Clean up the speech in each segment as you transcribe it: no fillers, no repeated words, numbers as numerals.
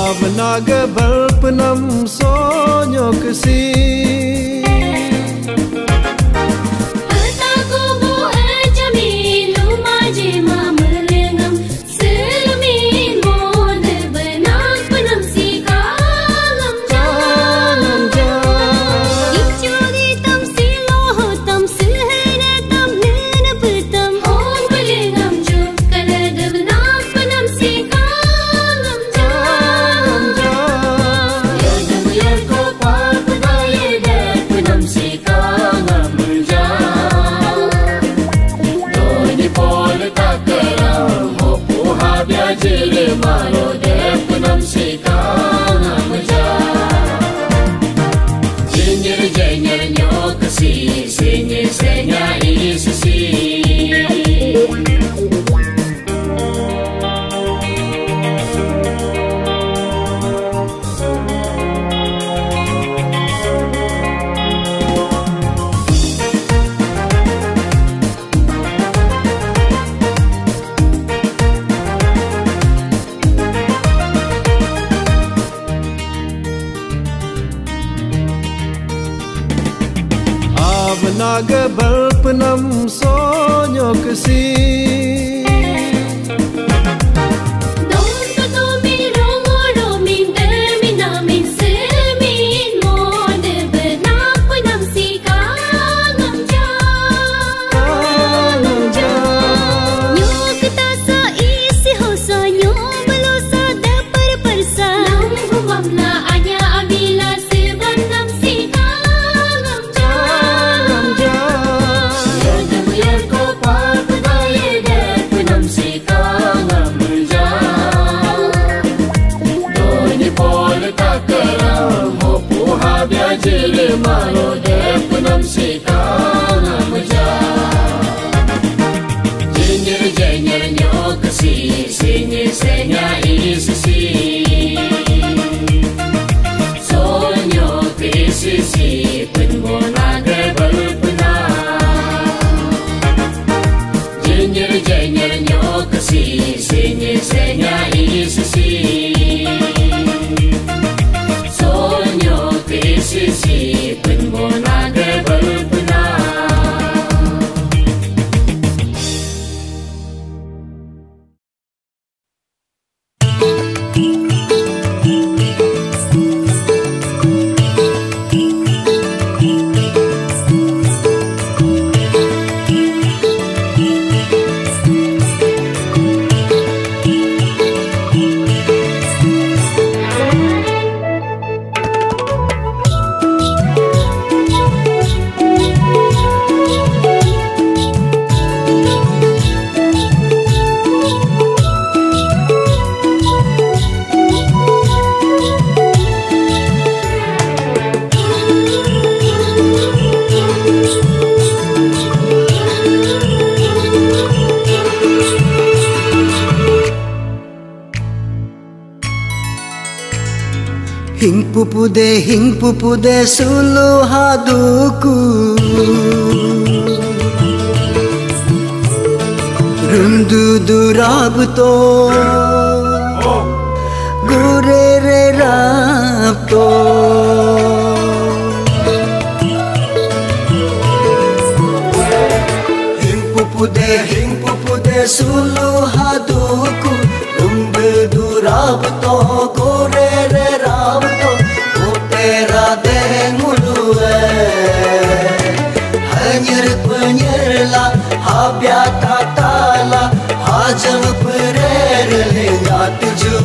Avnaga balpenam sonyo kesi Avnaga balpenam sonyo kesi Hing pupude sulu haduku Rundu durabto Gurere rapto Hing pupude sulu haduku Rundu durabto Gurere rapto Tera dengulue Hanyar penyerla Habiata tala Hajam pererle Nyatuju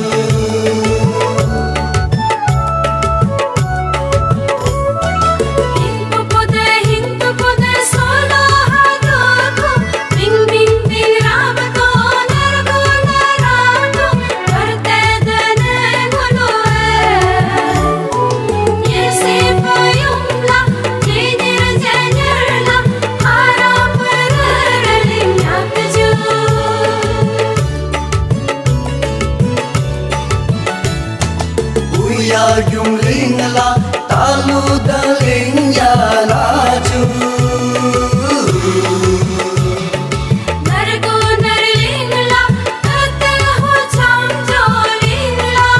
Yung lingla talu daling ya laju Nargo narlingla tata ho cham jo lingla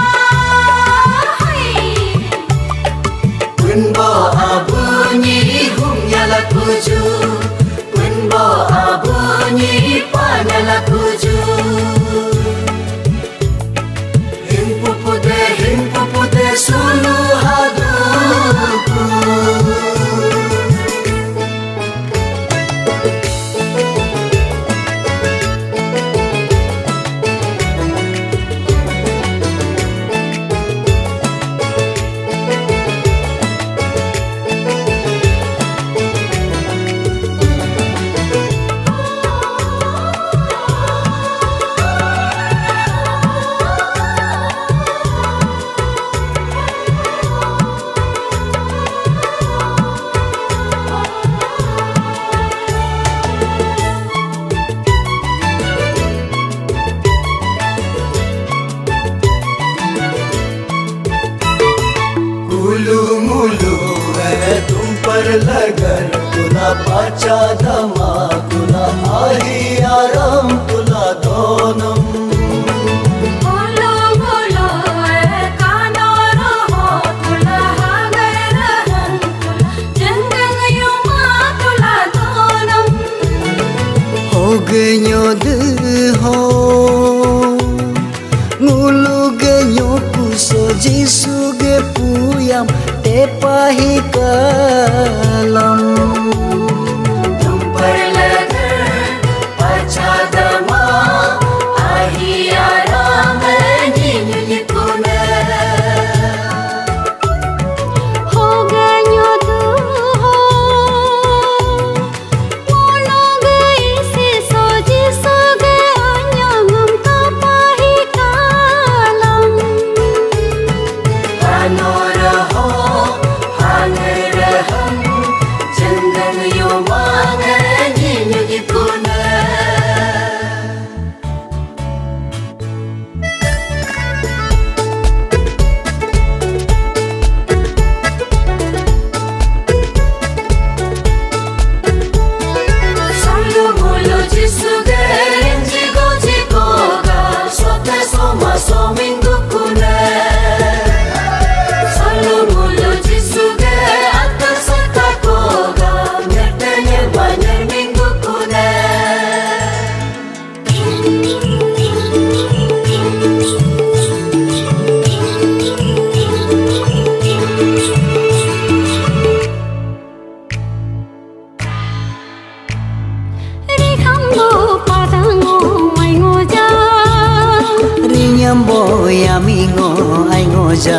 लगर तुला पाचा धमा तुला आही आराम तुला दोनम बोलो बोलो काना रहो तुला हागर रहन तुला जंगल युमा तुला दोनम हो गयो हो ngulu genyo kuso jisu ge puyam te pahi kalam तुमपर लगर पाचा दमा आही आराम नील कुने हो गयो तू हो मोलो गई से सोजी सोगे अन्यम का पाही कालम कानोर हो हांगर हम जंगल यो मांग नील कुने Solo mulo jisuge jigo jigoga sote soma somingu kune Solo mulo jisuge atar sata koga merte nirvana mingu kune Rikambo padango ai ngoja rinyambo yamingo ai ngoja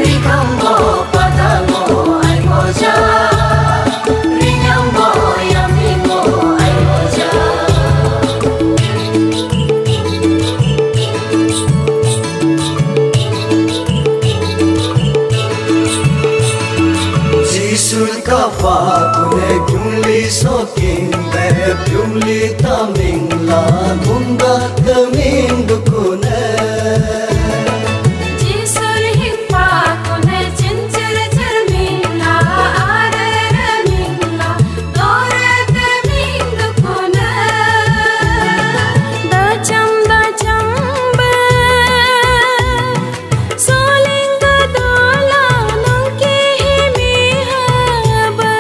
Rikambo padango ai ngoja Rinyambo yamingo ai ngoja jisul ka fa kune gyumli so kimbe gyumli tamingla gunga taming dukune Jisur hippa kone chinchir charmila arar mingla dorat ming kone dacham ba soling dola nangki himi haba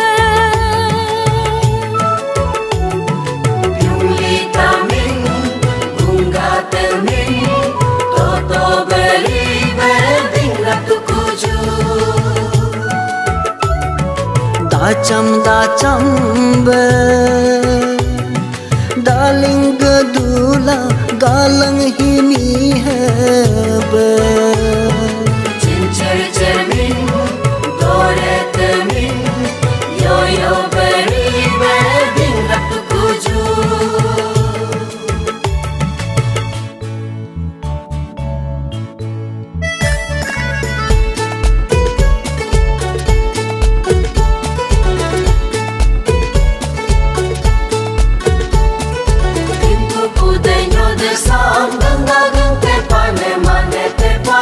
Yuli taming bunga taming toto beri berding ratu kuju dacham be daling gadula galang himi hebe Chinchir charming dorat ming yo yo beri berding ratu kuju Pintu pudenyo de sam ganga gante pane mane te pa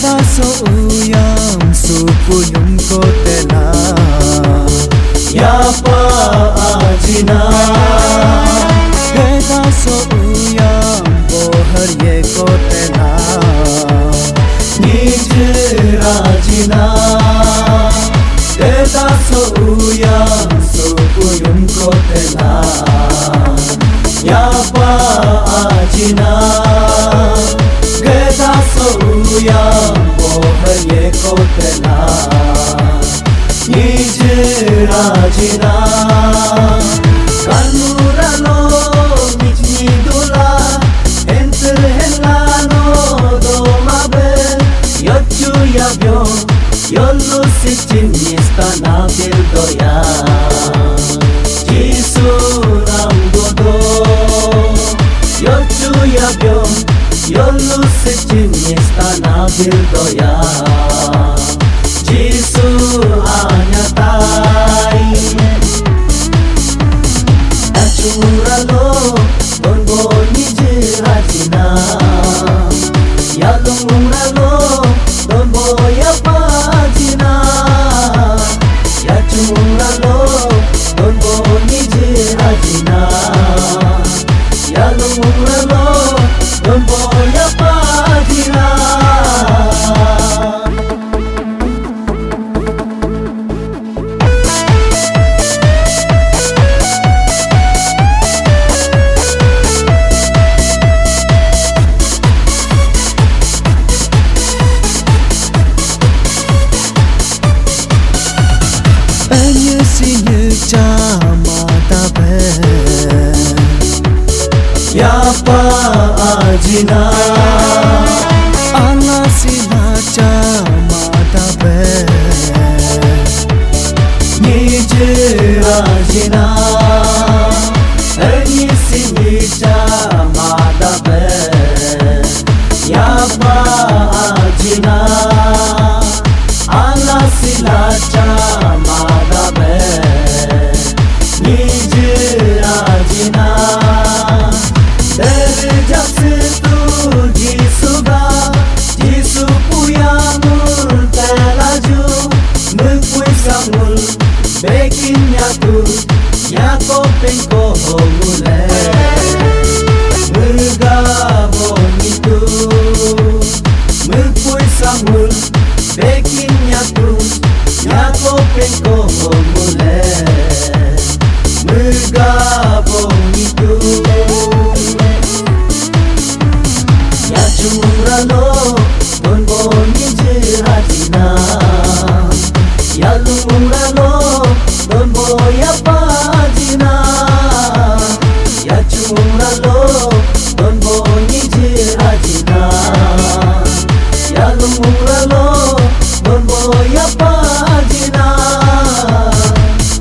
Keda so uyam supuyum kotena Yapa ajina Keda so uyam bohar ye kotena Nij rajina Keda so uyam supuyum kotena Yapa ajina Keda so uyam bohar ye kotena Nij rajina Kanuralo nij nidula Enter helano domabe Yochu yabyo Yolu sichin nistana bildoya Jisu ramgodo Yochu yabyo Yolu sichin nistana bildoya Jisu anyatai Nachuralo Dongo niji rajina Yalunguralo Dongo yapajina Yachuralo Dongo niji rajina Yalunguralo Dongo yapajina Yapa ajina ala sinacha madabe Nij rajina Eni sinacha madabe Yapa ajina ala sinacha madabe Nij rajina Jisu puyamul telaju Mukui samul bekin nyatu Nyako pengko mule Mergabon itu Mukui samul bekin nyatu Nyako pengko mule Mergabon itu Yachuralo Dongo niji rajina Yalunguralo Dongo yapajina Yachuralo Dongo niji rajina Yalunguralo Dongo yapajina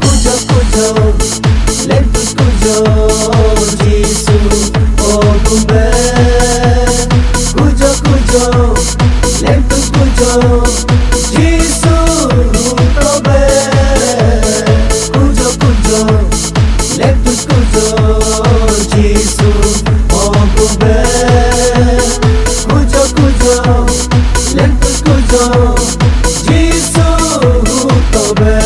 Kujo kujo Lentus kujo Jisu odumbe Kujo kujo, lentus kujo, Jisu tobe. Kujo kujo, lentus kujo, Jisu ogube. Kujo kujo, lentus kujo, Jisu tobe.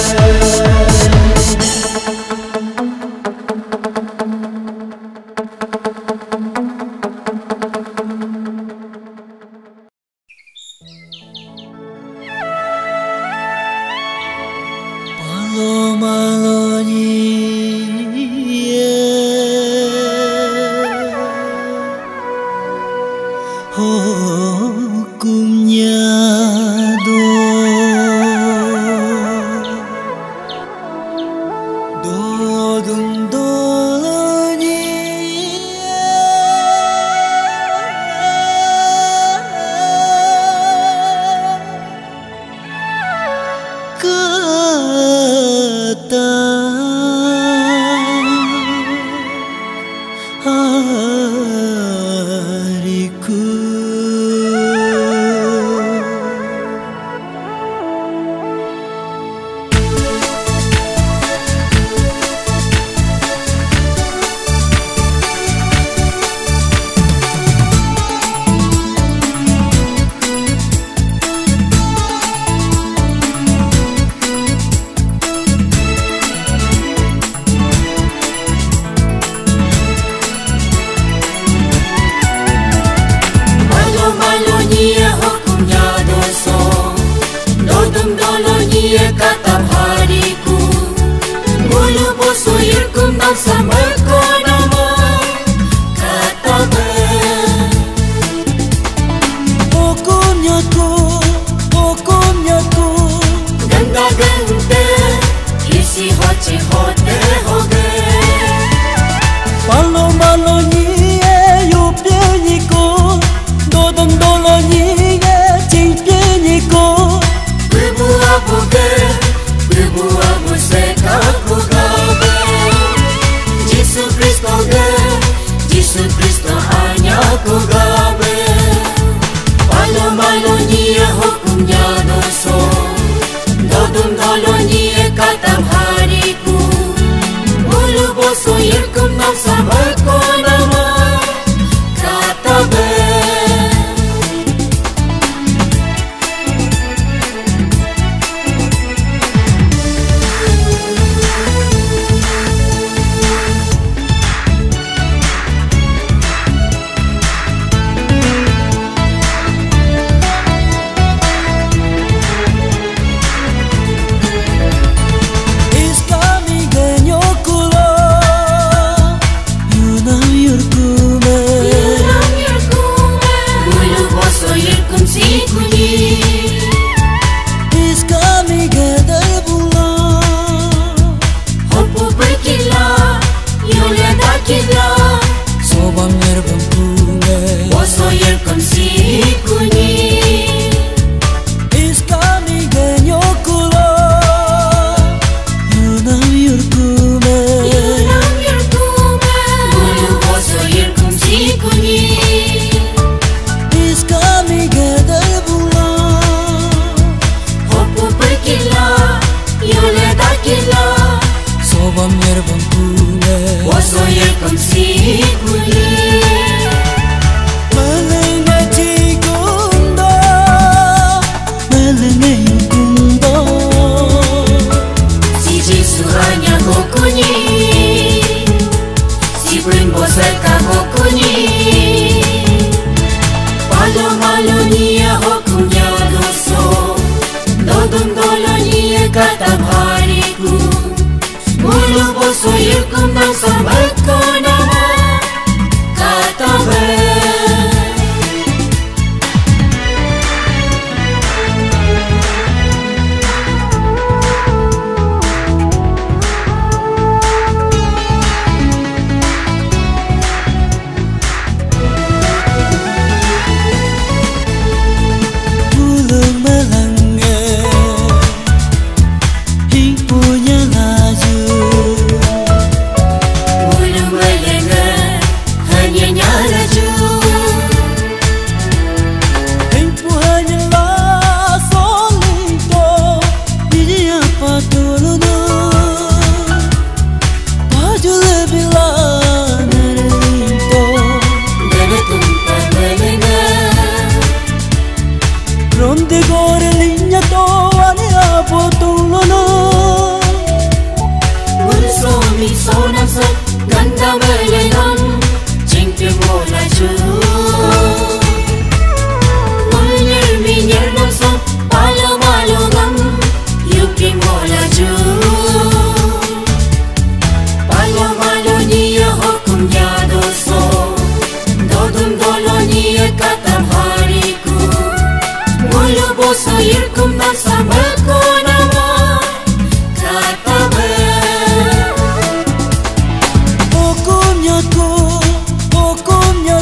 dunia kata hariku, mulu boso irkum dan samar ko nama kata ber. Hukumnya ku ganda gante isi hoce hote hoge. Malo malo ni e yu pye ni ko, do dom do lo ni e ching pye ni ko. Ibu abu ge, ibu abu seka ku gabe. Yesus Kristo ge, Yesus Kristo hanya ku gabe. Malo malo ni e hukumnya doso, do dom do lo ni e katam hariku. Mulu boso irkum nam samar ko nama kata ber. Katam hariku, mulu boso irkum dan samar ko nama kata ber. Ronde gore linya to ane apo tulono. Murso mi sonam sa ganda melenan jingke mola ju. Mulnyer mi nyernam sa palo malo gam yuki mola ju. Palo malo niya hukum ya doso, dodum dolo niya katam hariku. Mulu boso irkum dan samar ko nama kata ber. Hukumnya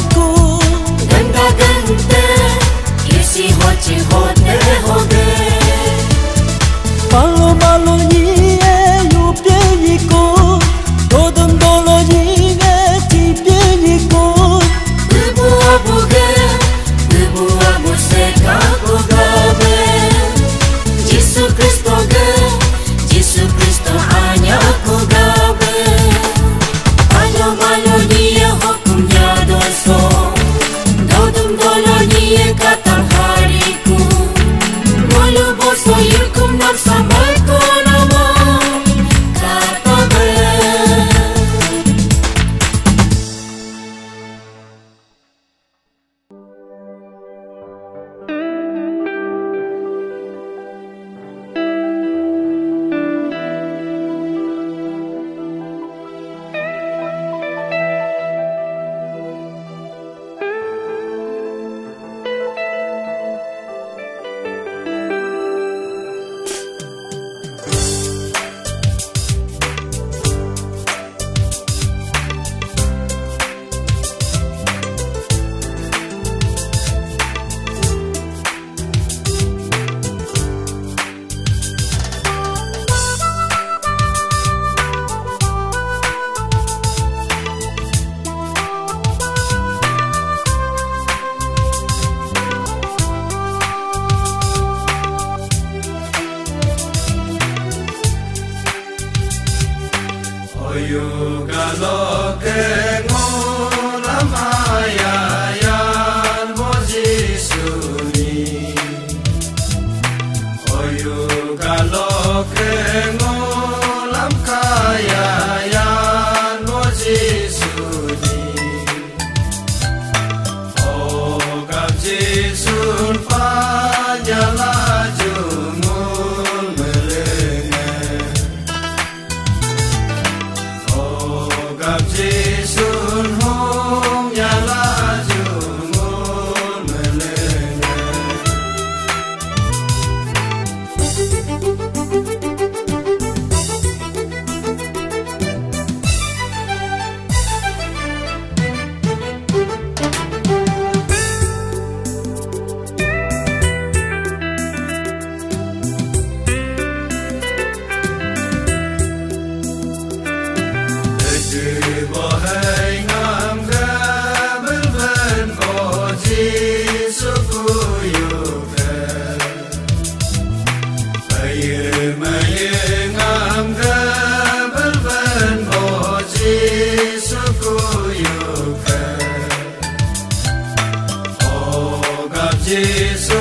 Giêsu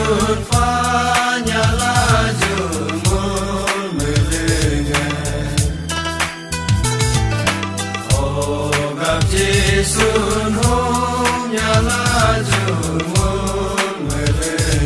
pha nhà la dù muốn mê lê ô gặp Giêsu hôm nhà la dù muốn mê lê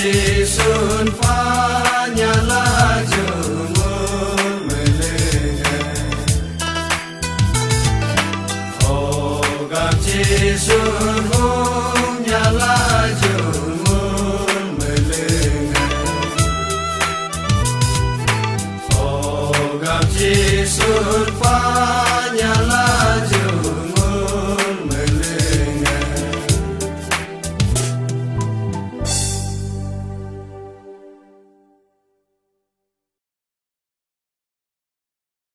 Giêsu pha nhà la dù muốn mê lê ô gặp Giêsu hôm nhà la dù muốn mê lê ô gặp Giêsu pha